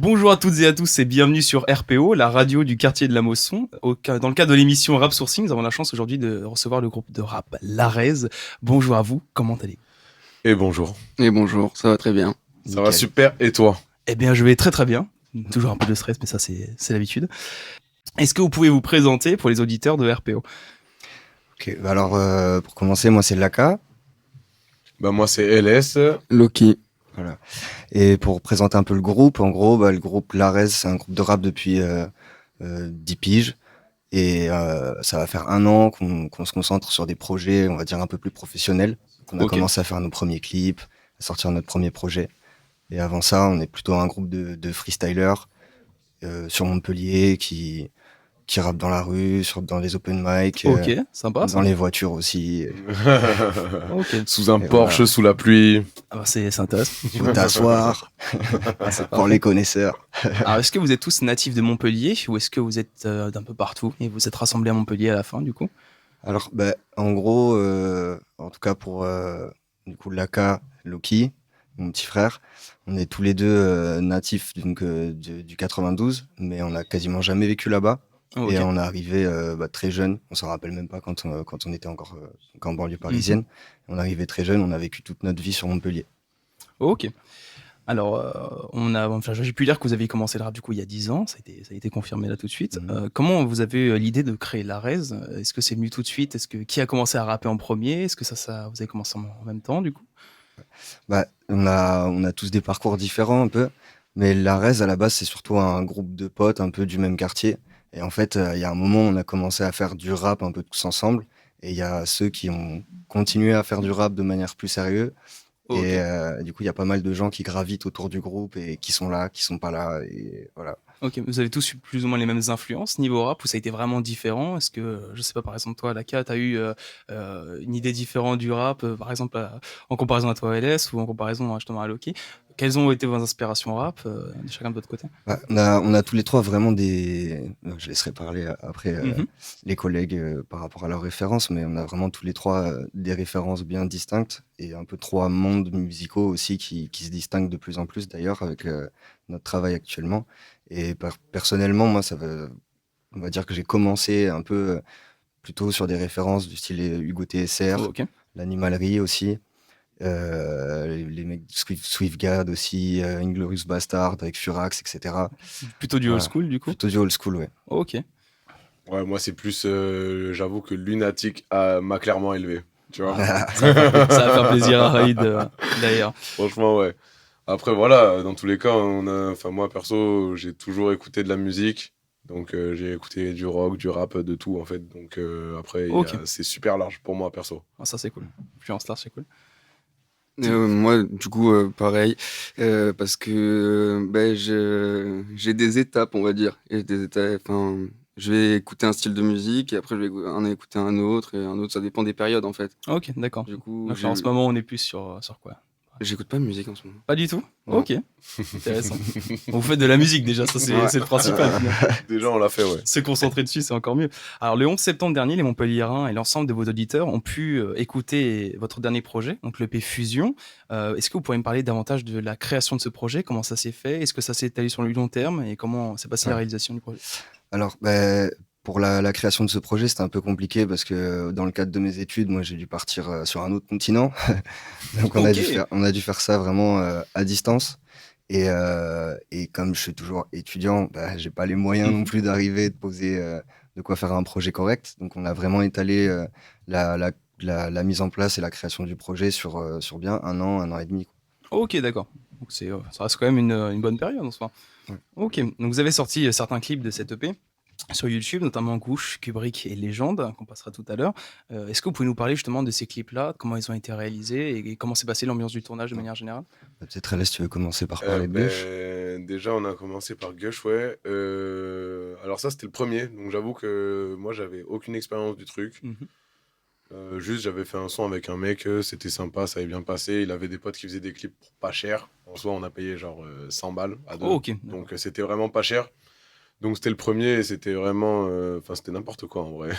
Bonjour à toutes et à tous et bienvenue sur RPO, la radio du quartier de la Mosson. Dans le cadre de l'émission Rap Sourcing, nous avons la chance aujourd'hui de recevoir le groupe de rap L'Arez. Bonjour à vous, comment allez-vous? Et bonjour. Et bonjour, ça va très bien. Ça va super, et toi? Eh bien, je vais très très bien. Toujours un peu de stress, mais ça c'est l'habitude. Est-ce que vous pouvez vous présenter pour les auditeurs de RPO? Ok, alors pour commencer, moi c'est Laka. Bah moi c'est LS. Loki. Voilà. Et pour présenter un peu le groupe, en gros, le groupe L'Arez, c'est un groupe de rap depuis 10 piges. Et ça va faire 1 an qu'on se concentre sur des projets, on va dire, un peu plus professionnels. On a commencé à faire nos premiers clips, à sortir notre premier projet. Et avant ça, on est plutôt un groupe de freestylers sur Montpellier qui rappent dans la rue, dans les open mic, Ok, sympa. dans les voitures aussi. Ok. Sous un Et Porsche, voilà. sous la pluie. Ah bah c'est intéressant. Faut t'asseoir pour les connaisseurs. Alors, est-ce que vous êtes tous natifs de Montpellier ou est-ce que vous êtes d'un peu partout et vous êtes rassemblés à Montpellier à la fin du coup? Alors, en gros, en tout cas pour du coup Laka, Loki, mon petit frère, on est tous les deux natifs du 92, mais on n'a quasiment jamais vécu là-bas. Oh, Et ok. on est arrivé très jeune, on s'en rappelle même pas quand on était encore en banlieue parisienne. On est arrivé très jeune, on a vécu toute notre vie sur Montpellier. Ok. Alors, j'ai pu lire que vous avez commencé le rap du coup il y a 10 ans, ça a été confirmé là tout de suite. Comment vous avez eu l'idée de créer l'Arez? Est-ce que c'est venu tout de suite? Qui a commencé à rapper en premier? Est-ce que vous avez commencé en même temps du coup? On a tous des parcours différents un peu, mais l'Arez à la base c'est surtout un groupe de potes un peu du même quartier. Et en fait, il y a un moment on a commencé à faire du rap un peu tous ensemble, et il y a ceux qui ont continué à faire du rap de manière plus sérieuse. Ok. Et du coup, il y a pas mal de gens qui gravitent autour du groupe et qui sont là, qui sont pas là, et voilà. Ok, vous avez tous eu plus ou moins les mêmes influences niveau rap ou ça a été vraiment différent? Est-ce que, je sais pas, par exemple, toi, Laka, t'as eu une idée différente du rap, par exemple, en comparaison à toi, LS, ou en comparaison justement à Loki? Quelles ont été vos inspirations rap, de chacun de votre côté? On a tous les trois vraiment je laisserai parler après Mhm. les collègues par rapport à leurs références, mais on a vraiment tous les trois des références bien distinctes et un peu 3 mondes musicaux aussi qui se distinguent de plus en plus d'ailleurs avec notre travail actuellement. Et personnellement, moi, on va dire que j'ai commencé un peu plutôt sur des références du style Hugo TSR, Oh, ok. l'animalerie aussi. Les mecs de Swiftgad aussi, Inglourious Bastard avec Furax, etc. Plutôt du old school du coup? Plutôt du old school, ouais. Ok. Ouais, moi c'est plus, j'avoue que Lunatic m'a clairement élevé. Tu vois. Ça va faire plaisir à Raïd, d'ailleurs. Franchement, ouais. Après, voilà, dans tous les cas, moi perso, j'ai toujours écouté de la musique. Donc j'ai écouté du rock, du rap, de tout en fait. Donc après, Ok. c'est super large pour moi perso. Ah, ça c'est cool. Influence large, c'est cool. Moi, du coup, pareil, parce que j'ai des étapes, on va dire. Et des étapes, enfin, je vais écouter un style de musique et après je vais en écouter un autre et un autre. Ça dépend des périodes en fait. Ok, d'accord. Du coup, Donc là, en ce moment, on est plus sur quoi? j'écoute pas de musique en ce moment. Pas du tout? Non. Ok, intéressant. Vous faites de la musique déjà, ça c'est Ouais. c'est le principal. finalement. Déjà, on l'a fait, ouais. Se concentrer dessus, c'est encore mieux. Alors, le 11 septembre dernier, les Montpelliérains et l'ensemble de vos auditeurs ont pu écouter votre dernier projet, donc l'EP Fusion. Est-ce que vous pourriez me parler davantage de la création de ce projet? Comment ça s'est fait? Est-ce que ça s'est étalé sur le long terme? Et comment s'est passée la Ouais. réalisation du projet? Alors, pour la création de ce projet, c'était un peu compliqué parce que dans le cadre de mes études, moi, j'ai dû partir sur un autre continent. Donc, Ok. on a dû faire ça vraiment à distance. Et comme je suis toujours étudiant, j'ai pas les moyens non plus d'arriver, de poser de quoi faire un projet correct. Donc, on a vraiment étalé la mise en place et la création du projet sur bien 1 an et demi, quoi. Ok, d'accord. Donc, ça reste quand même une bonne période en soi. Ouais. Ok, donc vous avez sorti certains clips de cette EP sur YouTube, notamment Gouche, Kubrick et Légende, qu'on passera tout à l'heure. Est-ce que vous pouvez nous parler justement de ces clips-là, comment ils ont été réalisés et comment s'est passée l'ambiance du tournage de manière générale? Peut-être, Alès, tu veux commencer par parler de Gush? Déjà, on a commencé par Gush, ouais. Alors ça, c'était le premier. Donc j'avoue que moi, j'avais aucune expérience du truc. Mhm. Juste, j'avais fait un son avec un mec, c'était sympa, ça avait bien passé. Il avait des potes qui faisaient des clips pour pas cher. En soi, on a payé genre 100 balles à deux. Oh, ok. Donc c'était vraiment pas cher. Donc c'était le premier et c'était vraiment... Enfin, c'était n'importe quoi en vrai.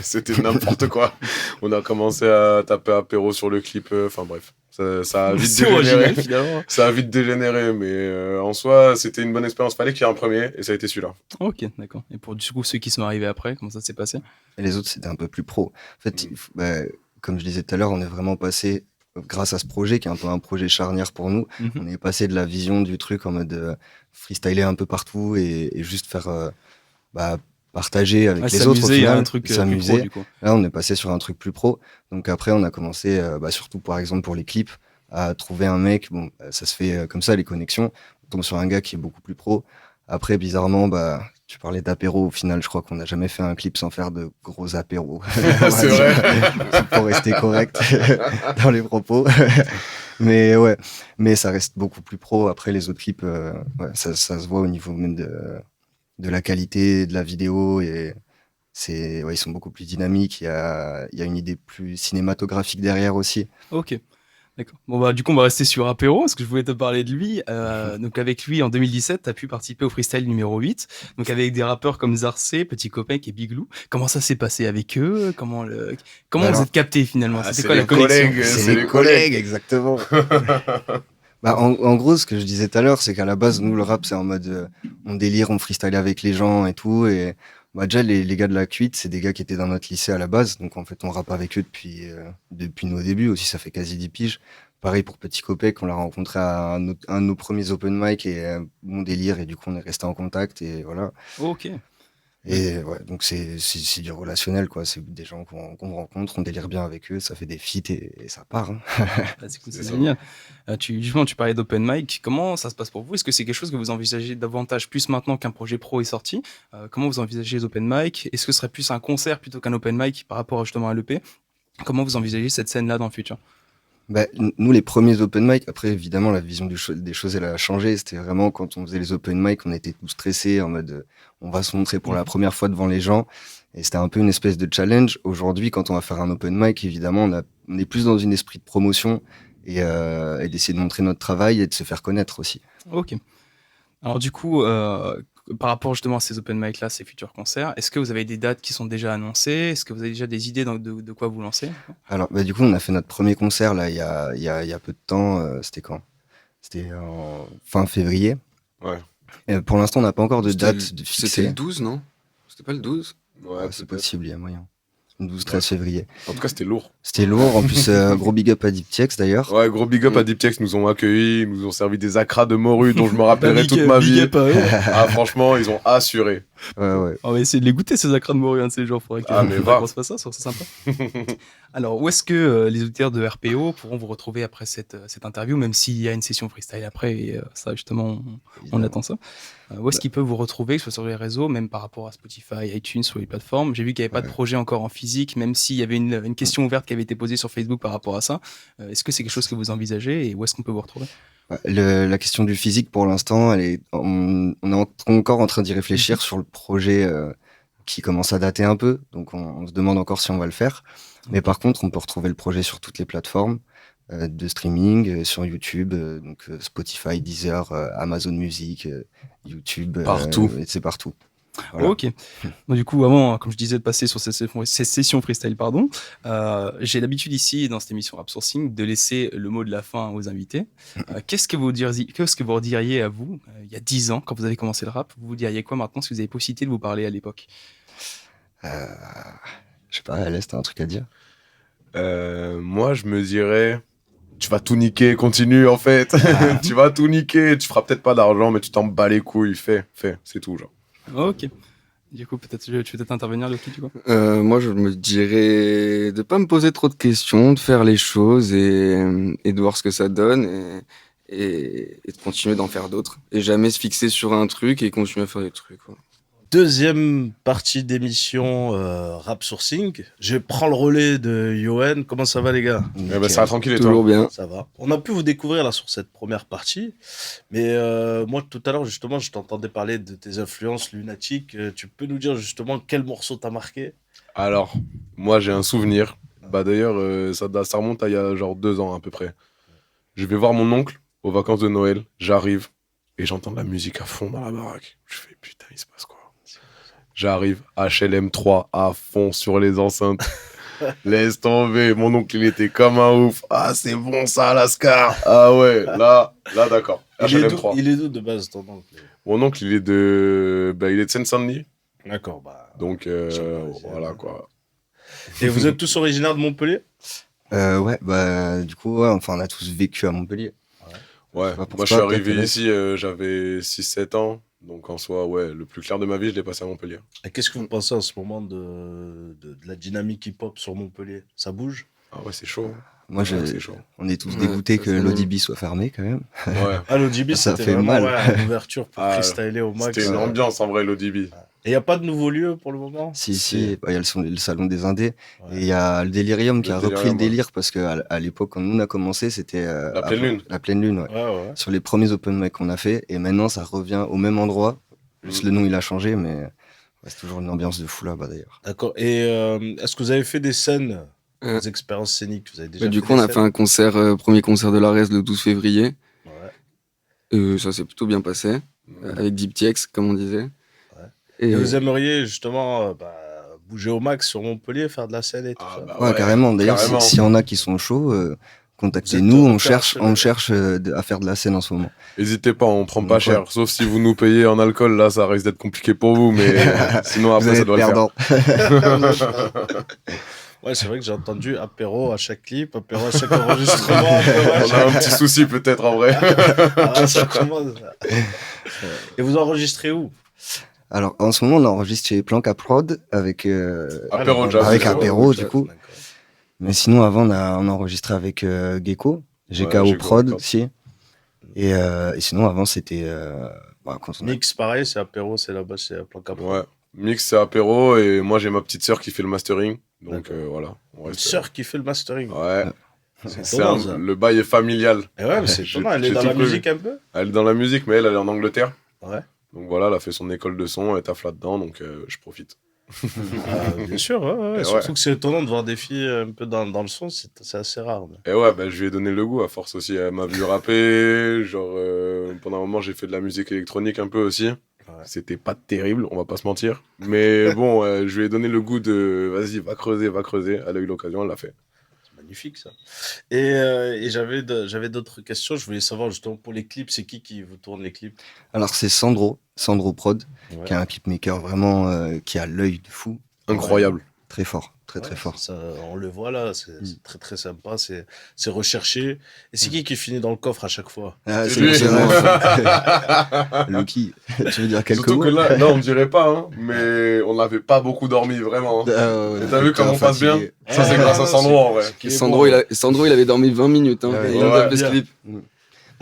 C'était n'importe quoi. On a commencé à taper apéro sur le clip. Enfin bref. Ça a vite C'est dégénéré. original finalement. Ça a vite dégénéré, mais en soi, c'était une bonne expérience. Fallait qu'il y ait un premier, et ça a été celui-là. Ok, d'accord. Et pour du coup ceux qui sont arrivés après, comment ça s'est passé? Et les autres, c'était un peu plus pro. En fait, comme je disais tout à l'heure, on est vraiment passé, grâce à ce projet, qui est un peu un projet charnière pour nous, Mhm. on est passé de la vision du truc en mode freestyler un peu partout et juste faire bah, partager avec Ouais, les autres au s'amuser, il y a final, un truc plus s'amuser. pro du coup. Là, on est passé sur un truc plus pro. Donc après, on a commencé, surtout par exemple pour les clips, à trouver un mec. Bon, ça se fait comme ça, les connexions. On tombe sur un gars qui est beaucoup plus pro. Après, bizarrement, tu parlais d'apéro. Au final, je crois qu'on n'a jamais fait un clip sans faire de gros apéros. C'est vrai. Pour rester correct dans les propos. Mais ouais, mais ça reste beaucoup plus pro. Après, les autres clips, ça se voit au niveau même de la qualité de la vidéo et ils sont beaucoup plus dynamiques. Il y a une idée plus cinématographique derrière aussi. Ok. D'accord. Bon bah du coup on va rester sur Apéro parce que je voulais te parler de lui. Donc avec lui en 2017, tu as pu participer au freestyle numéro 8. Donc avec des rappeurs comme Zarcé, Petit Copec et Biglou. Comment ça s'est passé avec eux? Comment vous Alors, êtes capté finalement? c'est C'était quoi la les connexion? collègues. C'est les collègues, exactement. En gros, ce que je disais tout à l'heure, c'est qu'à la base, nous, le rap, c'est en mode on délire, on freestyle avec les gens et tout. Et déjà, les gars de la cuite, c'est des gars qui étaient dans notre lycée à la base. Donc, en fait, on rappe avec eux depuis nos débuts aussi. Ça fait quasi 10 piges. Pareil pour Petit Copec, on l'a rencontré à un de nos premiers open mic et bon délire. Et du coup, on est resté en contact et voilà. Ok. Et ouais, donc c'est du relationnel, quoi. C'est des gens qu'on rencontre, on délire bien avec eux, ça fait des feats et ça part. Hein. Bah, c'est cool, C'est c'est ça. génial. Justement, tu parlais d'open mic. Comment ça se passe pour vous? Est-ce que c'est quelque chose que vous envisagez davantage plus maintenant qu'un projet pro est sorti? Comment vous envisagez les open mic? Est-ce que ce serait plus un concert plutôt qu'un open mic par rapport justement à l'EP? Comment vous envisagez cette scène-là dans le futur? Nous, les premiers open mic, après, évidemment, la vision des choses, elle a changé. C'était vraiment quand on faisait les open mic, on était tous stressés en mode on va se montrer pour la première fois devant les gens. Et c'était un peu une espèce de challenge. Aujourd'hui, quand on va faire un open mic, évidemment, on est plus dans un esprit de promotion et d'essayer de montrer notre travail et de se faire connaître aussi. Ok. Alors du coup, par rapport justement à ces open mic là, ces futurs concerts, est-ce que vous avez des dates qui sont déjà annoncées? Est-ce que vous avez déjà des idées de quoi vous lancer? Alors, du coup, on a fait notre premier concert là, il y a peu de temps. C'était quand? C'était en fin février. Ouais. Pour l'instant, on n'a pas encore de C'était date de C'était fixée. le 12, non? C'était pas le 12? Ouais, C'est peut-être. possible, il y a moyen. 12-13 février. En tout cas, c'était lourd. C'était lourd. En plus, gros big up à DeepTX d'ailleurs. Ouais, gros big up à DeepTex, nous ont accueillis, nous ont servi des acras de morue dont je me rappellerai toute ma Big vie. up à eux. Ah, franchement, ils ont assuré. Ouais. On va essayer de les goûter ces acras de morue un de ces jours. Faudrait Mais faudrait va. qu'on se fasse ça, c'est sympa. Alors, où est-ce que les auditeurs de RPO pourront vous retrouver après cette interview, même s'il y a une session freestyle après, et ça justement, on attend ça. Où est-ce qu'ils peuvent vous retrouver, que ce soit sur les réseaux, même par rapport à Spotify, iTunes, sur les plateformes? J'ai vu qu'il n'y avait pas de projet encore en physique, même s'il y avait une question ouverte qui avait été posée sur Facebook par rapport à ça. Est-ce que c'est quelque chose que vous envisagez et où est-ce qu'on peut vous retrouver? La question du physique, pour l'instant, on est encore en train d'y réfléchir sur le projet qui commence à dater un peu. Donc, on se demande encore si on va le faire. Mais par contre, on peut retrouver le projet sur toutes les plateformes de streaming, sur YouTube, donc Spotify, Deezer, Amazon Music, YouTube. Partout. C'est partout. Voilà. Ok. Donc, du coup, avant, comme je disais, de passer sur ces sessions freestyle, j'ai l'habitude ici, dans cette émission Rap Sourcing, de laisser le mot de la fin aux invités. Qu'est-ce que vous diriez à vous, il y a 10 ans, quand vous avez commencé le rap? Vous diriez quoi maintenant si vous avez possibilité de vous parler à l'époque? Je sais pas, Alès, t'as un truc à dire? Moi, je me dirais, tu vas tout niquer, continue en fait. Tu vas tout niquer, tu feras peut-être pas d'argent, mais tu t'en bats les couilles, fais, c'est tout, genre. Ok. Du coup, tu veux peut-être intervenir, Loki, tu vois? Moi, je me dirais de pas me poser trop de questions, de faire les choses et de voir ce que ça donne et de continuer d'en faire d'autres. Et jamais se fixer sur un truc et continuer à faire des trucs, quoi. Deuxième partie d'émission Rap Sourcing. Je prends le relais de Yoann. Comment ça va, les gars? Ça va tranquille et toi? Toujours bien. Ça va. On a pu vous découvrir là sur cette première partie. Mais moi, tout à l'heure, justement, je t'entendais parler de tes influences lunatiques. Tu peux nous dire justement quel morceau t'a marqué? Alors, moi, j'ai un souvenir. D'ailleurs, ça remonte à il y a genre 2 ans à peu près. Je vais voir mon oncle aux vacances de Noël. J'arrive et j'entends de la musique à fond dans la baraque. Je fais putain, il se passe quoi? J'arrive, HLM 3 à fond sur les enceintes. Laisse tomber. Mon oncle, il était comme un ouf. Ah, c'est bon ça, Lascar. Ah ouais, là, d'accord. HLM3. Il est d'où de base, ton oncle? Mon oncle, il est de Seine-Saint-Denis. D'accord, bah. Donc, Parisien, voilà ouais. quoi. Et vous êtes tous originaires de Montpellier? Ouais, bah, du coup, ouais, enfin, on a tous vécu à Montpellier. Ouais, Je sais pas pour moi je toi, suis arrivé t'as quel ici, j'avais 6-7 ans. Donc en soi, ouais, le plus clair de ma vie, je l'ai passé à Montpellier. Et qu'est-ce que vous pensez en ce moment de la dynamique hip-hop sur Montpellier? Ça bouge? Ah ouais, c'est chaud. Moi, Ouais, c'est chaud. on est tous Ouais, dégoûtés ça, que c'est l'Audibi soit fermé quand même. Ouais. Ah, l'ODB, Ça c'était fait vraiment mal. ouais, une ouverture pour Ah, freestyler au max. C'était une ambiance en vrai, l'ODB. Et il n'y a pas de nouveau lieu pour le moment? Si, bah, il y a le salon des Indés. Ouais. Et il y a le Delirium qui Le a repris Delirium, le délire parce qu'à l'époque, quand nous on a commencé, c'était La pleine lune. La pleine lune, ouais. Ouais, ouais. Sur les premiers open mic qu'on a fait. Et maintenant, ça revient au même endroit. Juste le nom, il a changé, mais ouais, c'est toujours une ambiance de fou là-bas d'ailleurs. D'accord. Et est-ce que vous avez fait des scènes, Euh, des expériences scéniques? Vous avez déjà Du fait coup, on des a fait scènes? un concert, premier concert de l'Ares le 12 février. Ouais. Ça s'est plutôt bien passé, avec Deep TX, comme on disait. Et vous aimeriez justement bouger au max sur Montpellier, faire de la scène et tout ça? bah Ouais, carrément. D'ailleurs, carrément. s'il y en a qui sont chauds, contactez-nous. On cherche à faire de la scène en ce moment. N'hésitez pas, on prend pas Ouais. cher. Sauf si vous nous payez en alcool, là, ça risque d'être compliqué pour vous. Mais sinon, Vous après, allez ça être doit le faire. perdant. Ouais, c'est vrai que j'ai entendu apéro à chaque clip, apéro à chaque enregistrement. apéro à On a chaque- un petit souci peut-être en vrai. Ah, ça commence. Et vous enregistrez où? Alors, en ce moment, on enregistre chez Planca Prod avec, Apéro Ah, jazz. avec c'est apéro, ça. du coup. D'accord. Mais sinon, avant, on a enregistré avec Gecko, GKO Gecko Prod Records. aussi. Et sinon, avant, c'était. Quand on a- Mix, pareil, c'est apéro, c'est là-bas, c'est à Plan Capro. Ouais. Mix, c'est apéro. Et moi, j'ai ma petite sœur qui fait le mastering. Donc D'accord. voilà. On Une reste. sœur qui fait le mastering. Ouais. C'est C'est étonnant, ça. le bail est familial. Et ouais, mais c'est J'ai- étonnant. Elle est j'ai dans tout la prévu. musique un peu? Elle est dans la musique, mais elle est en Angleterre. Ouais. Donc voilà, elle a fait son école de son, elle taffe là-dedans, donc je profite. Bien sûr, ouais, ouais. Et Surtout ouais. que c'est étonnant de voir des filles un peu dans le son, c'est assez rare. Mais... Et ouais, bah, je lui ai donné le goût à force aussi. Elle m'a vu rapper, genre pendant un moment j'ai fait de la musique électronique un peu aussi. Ouais. C'était pas terrible, on va pas se mentir. Mais bon, je lui ai donné le goût de vas-y, va creuser. Elle a eu l'occasion, elle l'a fait. C'est magnifique, ça. Et j'avais d'autres questions. Je voulais savoir justement pour les clips, c'est qui vous tourne les clips? Alors, c'est Sandro Prod, Ouais. qui est un clipmaker vraiment qui a l'œil de fou. Incroyable. Très fort, très Ouais, fort. ça, on le voit là, c'est très très sympa, c'est recherché. Et c'est qui finit dans le coffre à chaque fois? Ah, C'est c'est lui. c'est moi. Lucky, tu veux dire quelques Surtout mots que là, on dirait pas, hein, mais on n'avait pas beaucoup dormi, vraiment. hein. Ah, ouais, Et t'as vu comme on passe bien? fatigué. Ça, c'est grâce à Sandro, en vrai. Il est Sandro, bon. Sandro, il avait dormi 20 minutes. Hein, Ouais, et il a ouais. fait ce clip.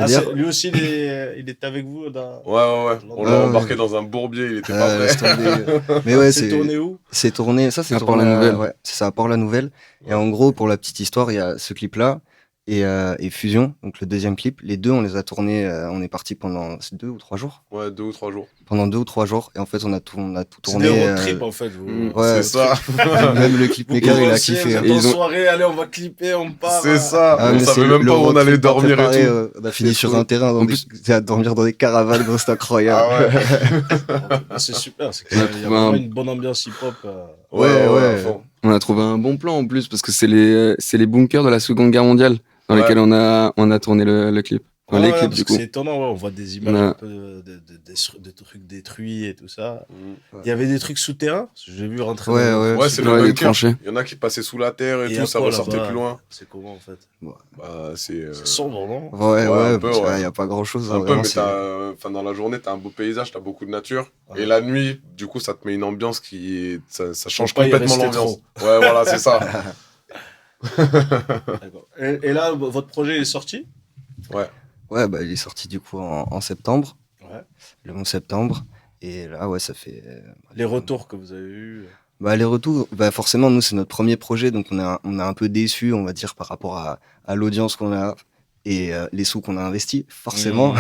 Ah, D'ailleurs- lui aussi, il est avec vous dans... Ouais. On l'a Ouais, embarqué ouais. dans un bourbier, il était pas Laisse prêt. tomber. Mais ouais, C'est tourné où? c'est tourné, ça c'est À tourné Port-la-Nouvelle. ouais, c'est ça, à Port-la-Nouvelle. Et en gros, pour la petite histoire, il y a ce clip-là et Fusion, donc le deuxième clip. Les deux, on les a tournés, on est parti pendant 2 ou 3 jours. Ouais, 2 ou 3 jours. Pendant 2 ou 3 jours. Et en fait, on a tout C'est tourné. des road trips en fait. Vous... Ouais, C'est ça. même le Vous clipmaker, il a commencez, kiffé. vous hein. êtes Et en ils ont- soirée, allez, on va clipper, on part. C'est ça. Ah, On mais savait c'est même le pas où on road allait trip pas dormir préparé, et tout. On a fini C'est sur trop. un terrain, En à dormir dans des caravanes, gros, c'est incroyable. Ah ouais. C'est super, c'est On a qu'il y a trouvé vraiment un- une bonne ambiance hip-hop. Ouais. à fond. On a trouvé un bon plan en plus parce que c'est les bunkers de la Seconde Guerre mondiale dans Ouais. lesquels on a tourné le clip. Enfin, les Ouais, clips parce du que coup. c'est étonnant, ouais, on voit des images On a- un peu de trucs détruits et tout ça. Mm. Il y avait des trucs souterrains, parce que j'ai vu rentrer Ouais, dans ouais. Ouais, c'est Ouais, le les bunker. tranchées. Il y en a qui passaient sous la terre et il y tout, a ça quoi ressortait là-bas plus loin. C'est comment en fait? Bah, c'est C'est sombre, non? Ouais, Ouais, un peu, parce qu'il ouais. y a pas grand chose. un peu, mais dans la journée, t'as un beau paysage, t'as beaucoup de nature. Ouais. Et la nuit, du coup, ça te met une ambiance ça change pas y complètement rester l'ambiance. Ouais, voilà, c'est ça. D'accord. Et là, votre projet est sorti? Ouais, bah, il est sorti du coup en septembre, Ouais. le 11 septembre. Et là, ouais, ça fait. Les retours que vous avez eus? Bah, les retours, bah, forcément, nous, c'est notre premier projet, donc on a un peu déçu, on va dire, par rapport à l'audience qu'on a et les sous qu'on a investis, forcément.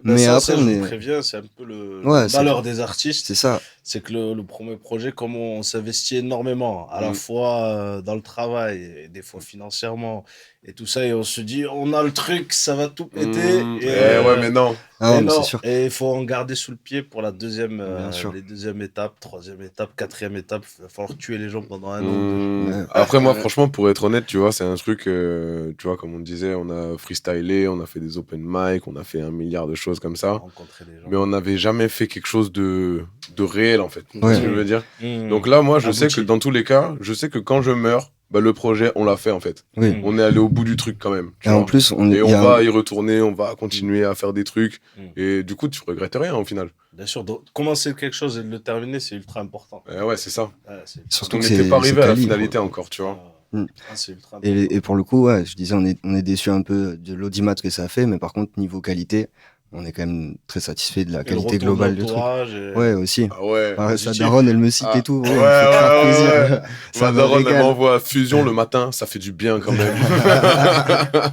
Mais Mais ça, après, je on vous est. préviens, c'est un peu le Ouais, c'est- malheur des artistes. C'est ça. C'est que le premier projet, comme on s'investit énormément, à la Mm. fois dans le travail, et des fois financièrement, et tout ça, et on se dit, on a le truc, ça va tout péter. Ouais, mais non. Ah, et mais non, c'est sûr. et il faut en garder sous le pied pour la deuxième, Bien sûr. les deuxième étape, troisième étape, quatrième étape. Il va falloir tuer les gens pendant un an. Ouais. Après, moi, Ouais. franchement, pour être honnête, tu vois, c'est un truc, tu vois, comme on disait, on a freestylé, on a fait des open mic, on a fait 1 milliard de choses comme ça. Rencontrer les gens. Mais on n'avait jamais fait quelque chose de réel, en fait. Tu vois Ouais. ce que je veux dire? Mmh. Donc là, moi, je sais Abouti. que dans tous les cas, je sais que quand je meurs, bah, le projet, on l'a fait, en fait. Oui. Mmh. On est allé au bout du truc quand même. Tu Et en vois. plus, Et il on y a va y retourner, on va continuer à faire des trucs. Mm. Et du coup, tu regrettes rien au final. Bien sûr, donc, commencer quelque chose et de le terminer, c'est ultra important. Ouais, c'est ça. Ouais, c'est surtout On que n'était pas c'est arrivé à la quali, finalité quoi. encore, tu vois. Mm. C'est ultra important. Et pour le coup, ouais, je disais, on est déçu un peu de l'audimat que ça a fait, mais par contre, niveau qualité, on est quand même très satisfait de la Et le qualité retour de globale du truc. l'entourage et- Ouais, aussi. Ah ouais. Ah, sa positif. daronne, elle me cite Ah. et tout. Ouais, Ouais, ça me fait grave ouais, plaisir. ouais. Ça Ma me daronne, elle régale. m'envoie Fusion le matin, ça fait du bien quand même. Ah,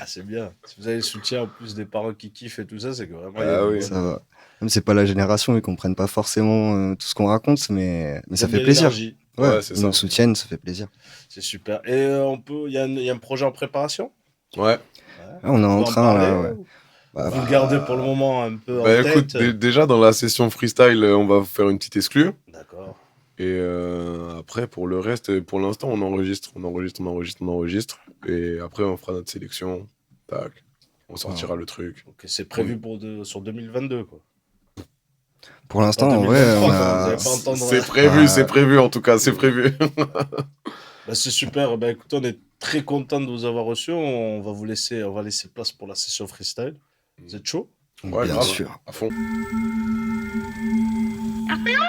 c'est bien. Si vous avez le soutien en plus des parents qui kiffent et tout ça, c'est que vraiment. il y a Ah une oui. bonne- Ça va. Même c'est pas la génération, ils comprennent pas forcément tout ce qu'on raconte, mais ça Ils fait aiment plaisir. l'énergie. Ouais, c'est ils ça. nous soutiennent, ça fait plaisir. C'est super. Et il y a un projet en préparation. Ouais. Ah, on est On en peut en train, là, parler, ouais. ou- Bah, Vous le gardez pour le moment un peu en Bah tête. écoute, déjà dans la session freestyle, on va faire une petite exclue. D'accord. Et après, pour le reste, pour l'instant, on enregistre. Et après, on fera notre sélection. Tac. On sortira le truc. Ok, c'est prévu sur 2022, quoi. pour l'instant, En en vrai, 2023, on quoi, vous a. avez pas entendre. C'est prévu en tout cas, c'est prévu. Bah, c'est super. Bah, écoutez, on est très content de vous avoir reçu. On va laisser place pour la session freestyle. Vous êtes chaud? Ouais, Bien grave, sûr. à fond. Apéro